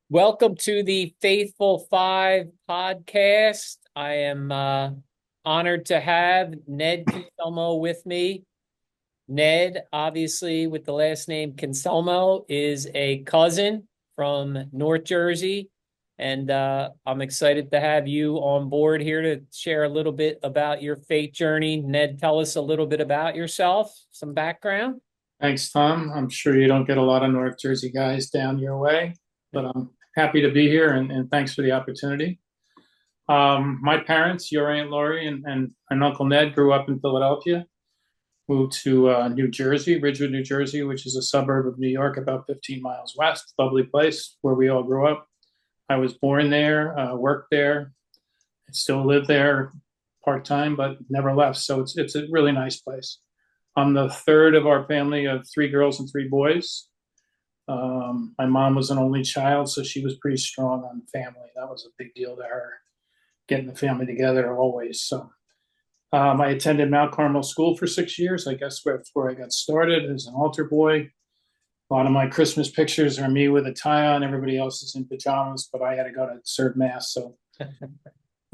Welcome to the Faithful Five podcast. I am honored to have Ned Cancelmo with me. Ned, obviously, with the last name Cancelmo, is a cousin from North Jersey. And I'm excited to have you on board here to share a little bit about your faith journey. Ned, tell us a little bit about yourself, some background. Thanks, Tom. I'm sure you don't get a lot of North Jersey guys down your way, but I'm happy to be here and thanks for the opportunity. My parents, your Aunt Lori and Uncle Ned, grew up in Philadelphia, moved to New Jersey, Ridgewood, New Jersey, which is a suburb of New York, about 15 miles west. Lovely place where we all grew up. I was born there, worked there, still live there part time, but never left. So it's a really nice place. I'm the third of our family of three girls and three boys. My mom was an only child, so she was pretty strong on family. That was a big deal to her, getting the family together always. So I attended Mount Carmel School for 6 years. I guess that's where I got started as an altar boy. A lot of my Christmas pictures are me with a tie on. Everybody else is in pajamas, but I had to go to serve mass. So the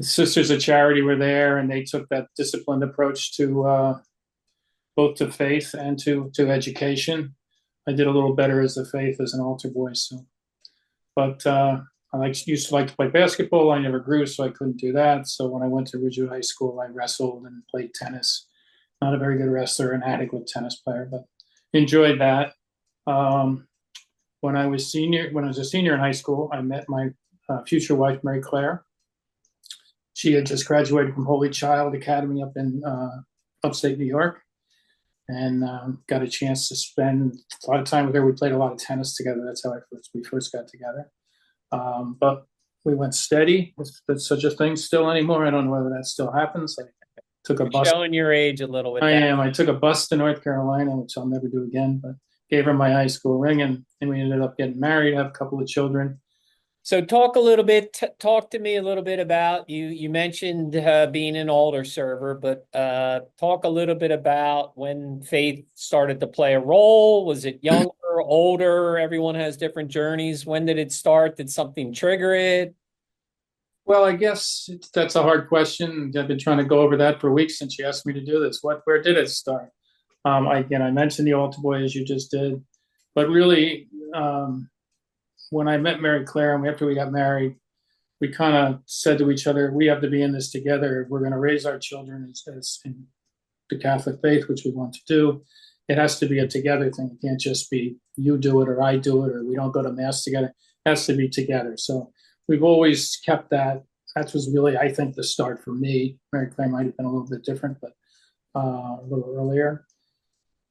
Sisters of Charity were there, and they took that disciplined approach to both to faith and to education. I did a little better as a faith as an altar boy. So, but used to like to play basketball. I never grew, so I couldn't do that. So when I went to Ridgewood High School, I wrestled and played tennis. Not a very good wrestler, an adequate tennis player, but enjoyed that. Um, when I was a senior in high school, I met my future wife, Mary Claire. She had just graduated from Holy Child Academy up in upstate New York, and got a chance to spend a lot of time with her. We played a lot of tennis together. That's how we first got together. But we went steady. If there's such a thing still anymore, I don't know whether that still happens. I took a You're bus. showing your age a little with I that. am. I took a bus to North Carolina, which I'll never do again. But gave her my high school ring, and we ended up getting married, have a couple of children. So talk a little bit, talk to me a little bit about you. You mentioned being an altar server, but talk a little bit about when faith started to play a role. Was it younger, older? Everyone has different journeys. When did it start? Did something trigger it? Well, I guess that's a hard question. I've been trying to go over that for weeks since you asked me to do this. Where did it start? I mentioned the altar boy as you just did, but really, when I met Mary Claire and after we got married, we kind of said to each other, we have to be in this together. If we're going to raise our children as in the Catholic faith, which we want to do, it has to be a together thing. It can't just be you do it or I do it or we don't go to mass together. It has to be together. So we've always kept that. That was really, I think, the start for me. Mary Claire might have been a little bit different, but a little earlier.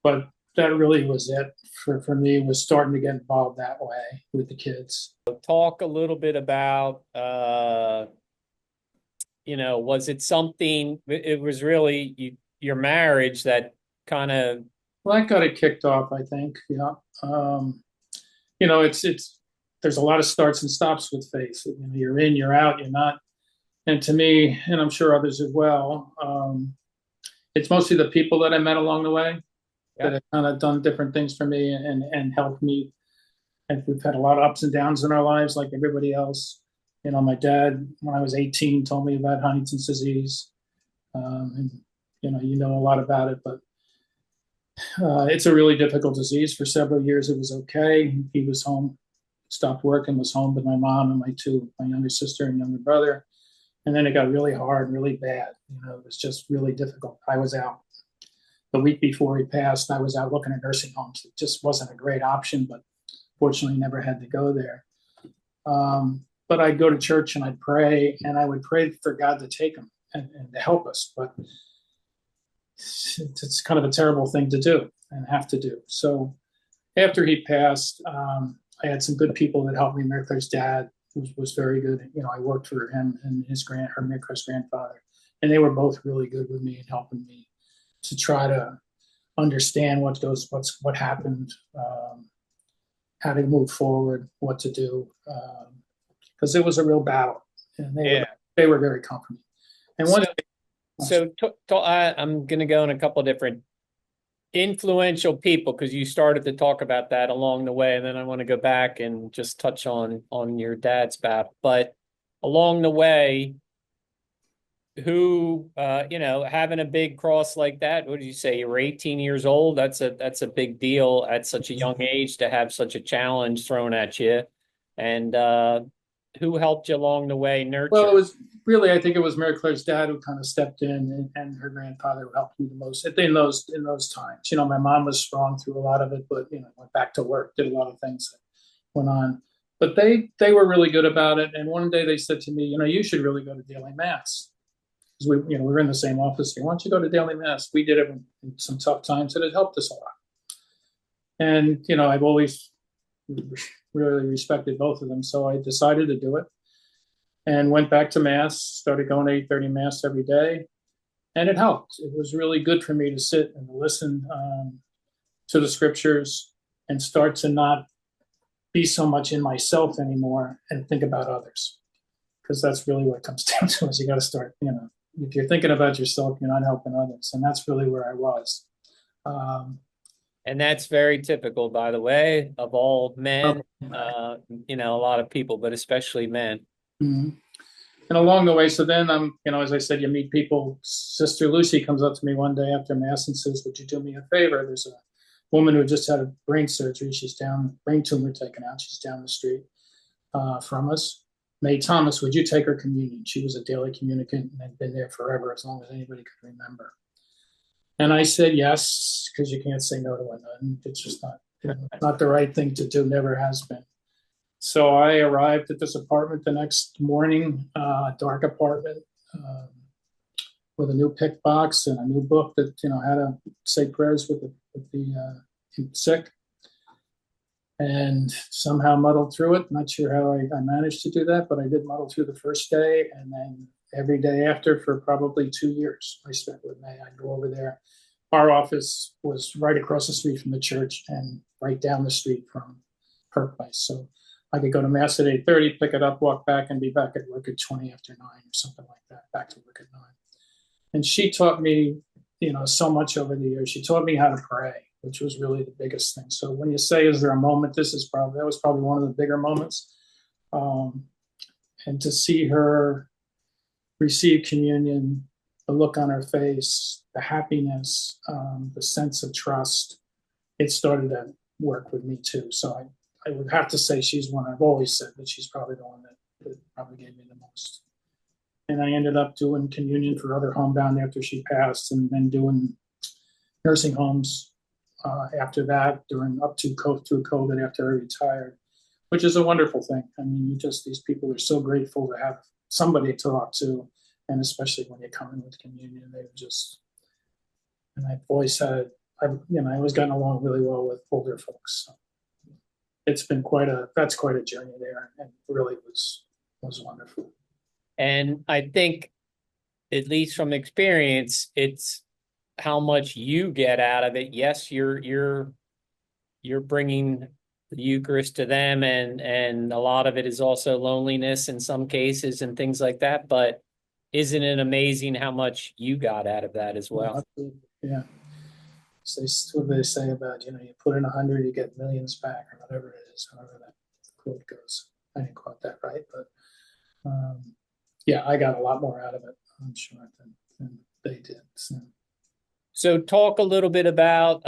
But that really was it for me, was starting to get involved that way with the kids. Talk a little bit about was it something? It was really your marriage that kind of. Well, that got it kicked off, I think. Yeah. It's there's a lot of starts and stops with faith. You're in, you're out, you're not. And to me, and I'm sure others as well, it's mostly the people that I met along the way that Yeah. have kind of done different things for me and helped me. And we've had a lot of ups and downs in our lives, like everybody else. My dad, when I was 18, told me about Huntington's disease, and a lot about it, but it's a really difficult disease. For several years, it was okay. He was home, stopped working, was home with my mom and my younger sister and younger brother. And then it got really hard, really bad. It was just really difficult. I was out the week before he passed. I was out looking at nursing homes. It just wasn't a great option, but fortunately, never had to go there. But I'd go to church and I'd pray, and I would pray for God to take him and to help us. But it's kind of a terrible thing to do and have to do. So after he passed, I had some good people that helped me. Mary Claire's dad was very good. I worked for him and Mary Claire's grandfather, and they were both really good with me and helping me to try to understand what happened, how to move forward, what to do, because it was a real battle, and Yeah. they were very comforting. And So one, I'm going to go in a couple of different influential people, because you started to talk about that along the way, and then I want to go back and just touch on your dad's battle. But along the way, who having a big cross like that, what did you say? You were 18 years old. That's a big deal at such a young age to have such a challenge thrown at you. And who helped you along the way Well, nurture? it was really, I think it was Mary Claire's dad who kind of stepped in, and her grandfather who helped me the most in those times. My mom was strong through a lot of it, but went back to work, did a lot of things that went on. But they were really good about it. And one day they said to me, you should really go to daily mass, because we were in the same office here. Why don't you go to daily mass? We did it in some tough times, and it helped us a lot. And I've always really respected both of them, so I decided to do it and went back to mass. Started going to 8:30 mass every day, and it helped. It was really good for me to sit and listen to the scriptures and start to not be so much in myself anymore and think about others, because that's really what it comes down to. Is you got to start. If you're thinking about yourself, you're not helping others, and that's really where I was. Um, And that's very typical, by the way, of all oh, men. A lot of people, but especially men. mhm. And along the way, so then as I said, you meet people. Sister Lucy comes up to me one day after mass and says, "Would you do me a favor? There's a woman who just had a brain surgery. She's down, brain tumor taken out. She's down the street from us. May Thomas, would you take her communion?" She was a daily communicant and had been there forever, as long as anybody could remember. And I said yes, because you can't say no to a nun. It's just not the right thing to do. Never has been. So I arrived at this apartment the next morning, dark apartment, with a new pick box and a new book that how to say prayers with the sick, and somehow muddled through it. Not sure how I managed to do that, but I did muddle through the first day, and then every day after for probably 2 years I spent with May. I'd go over there. Our office was right across the street from the church and right down the street from her place. So I could go to mass at 8:30, pick it up, walk back, and be back at work at 20 after 9 or something like that, back to work at 9. And she taught me, so much over the years. She taught me how to pray, which was really the biggest thing. So when you say, is there a moment, that was probably one of the bigger moments. Um, and to see her receive communion, the look on her face, the happiness, the sense of trust, it started to work with me too. So I would have to say she's one. I've always said that she's probably the one that probably gave me the most. And I ended up doing communion for other homebound after she passed, and then doing nursing homes after that, through COVID after I retired, which is a wonderful thing. I mean, these people are so grateful to have somebody to talk to, and especially when you come in with communion, and I've always had, I always gotten along really well with older folks. So it's been that's quite a journey there, and really was wonderful. And I think, at least from experience, it's how much you get out of it. Yes, you're bringing the Eucharist to them, and a lot of it is also loneliness in some cases and things like that. But isn't it amazing how much you got out of that as well? Yeah. So what do they say about, you put in 100, you get millions back, or whatever it is, however that quote goes. I didn't quote that right, but yeah, I got a lot more out of it, I'm sure, than they did. So talk a little bit about,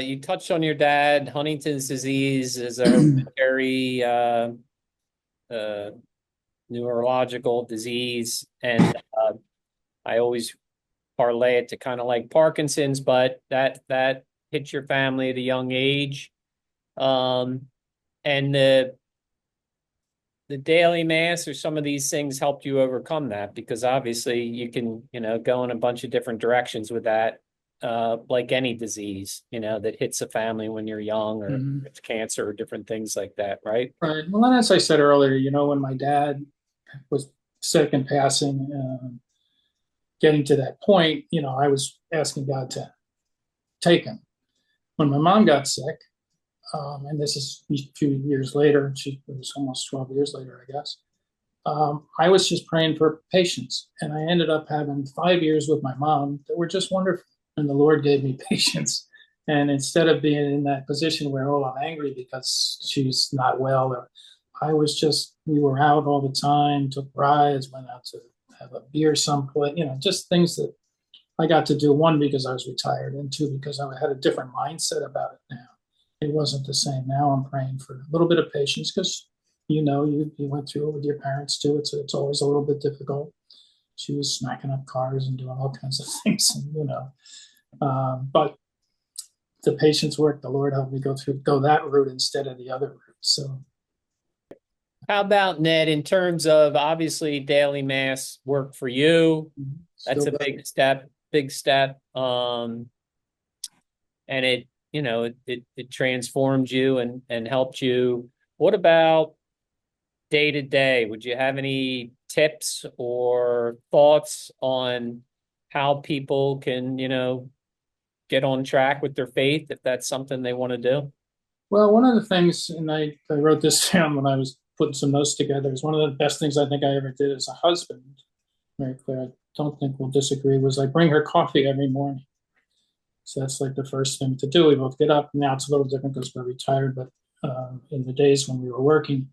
you touched on your dad. Huntington's disease is a hereditary uh, neurological disease, and I always parlay it to kind of like Parkinson's, but that hits your family at a young age. Um, and the daily mass or some of these things helped you overcome that, because obviously you can, go in a bunch of different directions with that, like any disease, that hits a family when you're young, or Mhm. it's cancer or different things like that, right? Right. Well, and as I said earlier, when my dad was sick and passing, getting to that point, I was asking God to take him. When my mom got sick, and this is a few years later, it was almost 12 years later, I guess. I was just praying for patience, and I ended up having 5 years with my mom that were just wonderful. And the Lord gave me patience And instead of being in that position where, oh, I'm angry because she's not well, or I was just, we were out all the time, took rides, went out to have a beer someplace, just things that I got to do. One, because I was retired, and two, because I had a different mindset about it now. It wasn't the same. Now I'm praying for a little bit of patience because, you went through it with your parents too. It's always a little bit difficult. She was smacking up cars and doing all kinds of things, but the patience work. The Lord helped me go that route instead of the other route. So How about Ned, in terms of obviously daily mass work for you? That's still a got big step, big step. And it transformed you and helped you. What about day to day? Would you have any tips or thoughts on how people can, get on track with their faith if that's something they want to do? Well, one of the things, and I wrote this down when I was putting some notes together, is one of the best things I think I ever did as a husband. Mary Claire, I don't think we'll disagree, was I bring her coffee every morning. So that's like the first thing to do. We both get up. Now it's a little different because we're retired, but in the days when we were working,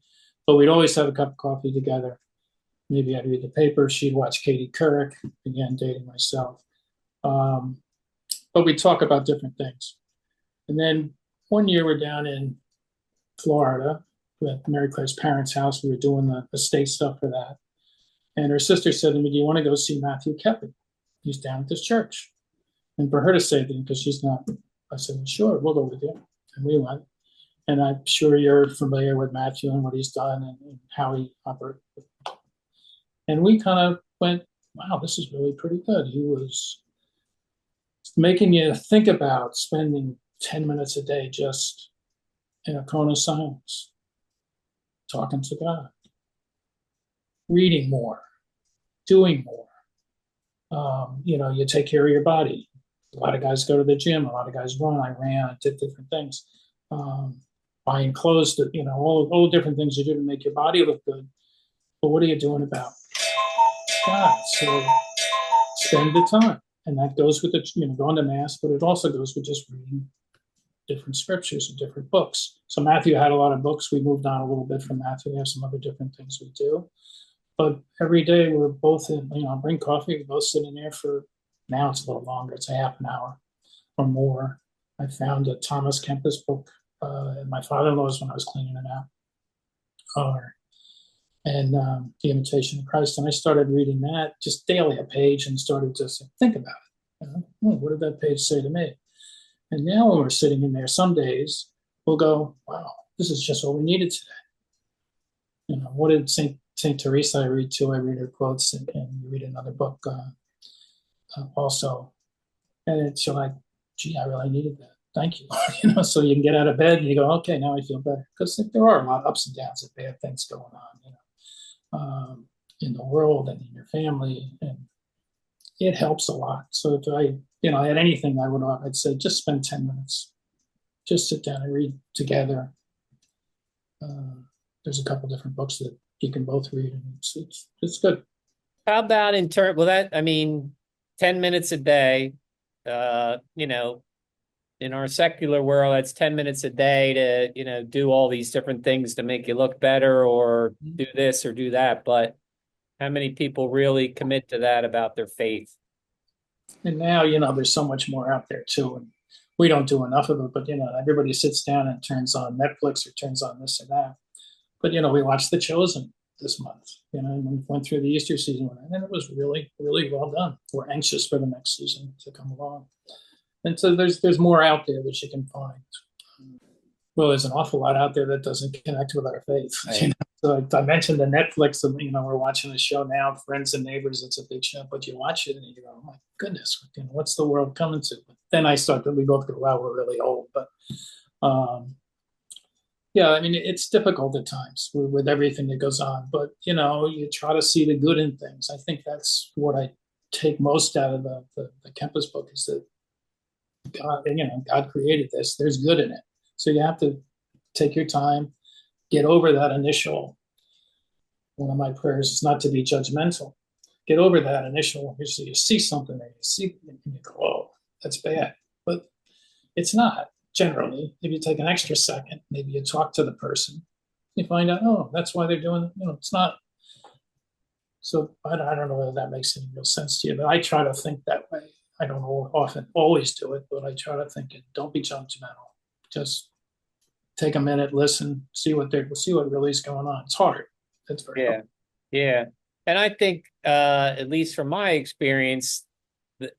but we'd always have a cup of coffee together. Maybe I'd read the paper. She'd watch Katie Couric, again, dating myself. Um, but we'd talk about different things. And then one year we're down in Florida at Mary Claire's parents' house. We were doing the estate stuff for that. And her sister said to me, "Do you want to go see Matthew Kepping? He's down at this church." And for her to say that, because she's not, I said, "Well, sure, we'll go with you." And we went. And I'm sure you're familiar with Matthew and what he's done and how he operates. And we kind of went, wow, this is really pretty good. He was making you think about spending 10 minutes a day just in a cone of silence, talking to God, reading more, doing more. You take care of your body. A lot of guys go to the gym. A lot of guys run. I ran. I did different things. Buying clothes that, all different things you do to make your body look good. But what are you doing about God? So spend the time. And that goes with going to mass, but it also goes with just reading different scriptures and different books. So Matthew had a lot of books. We moved on a little bit from Matthew. We have some other different things we do. But every day we're both in, bring coffee. We're both sitting there for, now it's a little longer. It's a half an hour or more. I found a Thomas Kempis book at my father-in-law's when I was cleaning it out. And The Imitation of Christ. And I started reading that just daily, a page, and started to think about it. What did that page say to me? And now when we're sitting in there, some days we'll go, wow, this is just what we needed today. What did Saint Teresa I read too? I read her quotes and read another book also. And it's like, gee, I really needed that. Thank you. So you can get out of bed and you go, okay, now I feel better. Because there are a lot of ups and downs and bad things going on, in the world and in your family. And it helps a lot. So if I had anything I'd say just spend 10 minutes. Just sit down and read together. There's a couple different books that you can both read, and it's good. How about well, 10 minutes a day, in our secular world, that's 10 minutes a day to, do all these different things to make you look better or do this or do that. But how many people really commit to that about their faith? And now, there's so much more out there too. And we don't do enough of it, but, everybody sits down and turns on Netflix or turns on this or that. But, we watched The Chosen this month, and we went through the Easter season, and it was really, really well done. We're anxious for the next season to come along. And so there's more out there that you can find. Well, there's an awful lot out there that doesn't connect with our faith. Right. So I mentioned the Netflix, we're watching the show now, Friends and Neighbors. It's a big show, but you watch it and you go, oh my goodness, what's the world coming to? But then we both go, wow, we're really old. But yeah, it's difficult at times with everything that goes on. But, you try to see the good in things. I think that's what I take most out of the Kempis book is that God created this. There's good in it. So you have to take your time, get over that initial. One of my prayers is not to be judgmental. Get over that initial. You see something and you go, oh, that's bad. But It's not generally. If you take an extra second, maybe you talk to the person, you find out, oh, that's why they're doing it. It's not. So I don't know whether that makes any real sense to you, but I try to think that way. I don't often always do it, but I try to think it. Don't be judgmental. Just take a minute, listen, see what really is going on. It's hard. It's very hard. Yeah. Yeah. And I think, at least from my experience,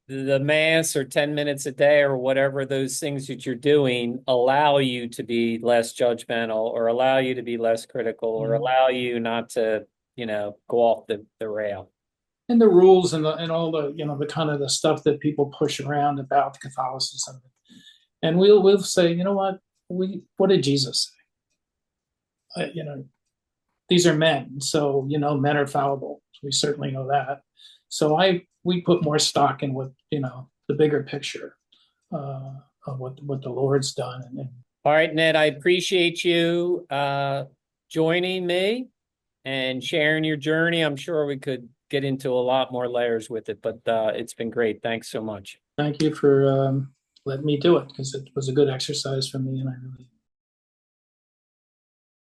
the mass or 10 minutes a day or whatever those things that you're doing allow you to be less judgmental or allow you to be less critical or Mhm. allow you not to, go off the rail. And the rules and all the the kind of the stuff that people push around about Catholicism, and we'll say, what did Jesus say? These are men, so men are fallible. We certainly know that. So we put more stock in what the bigger picture of what the Lord's done, and All right, Ned, I appreciate you joining me and sharing your journey. I'm sure we could get into a lot more layers with it, but it's been great. Thanks so much. thank you for letting me do it because it was a good exercise for me, and I really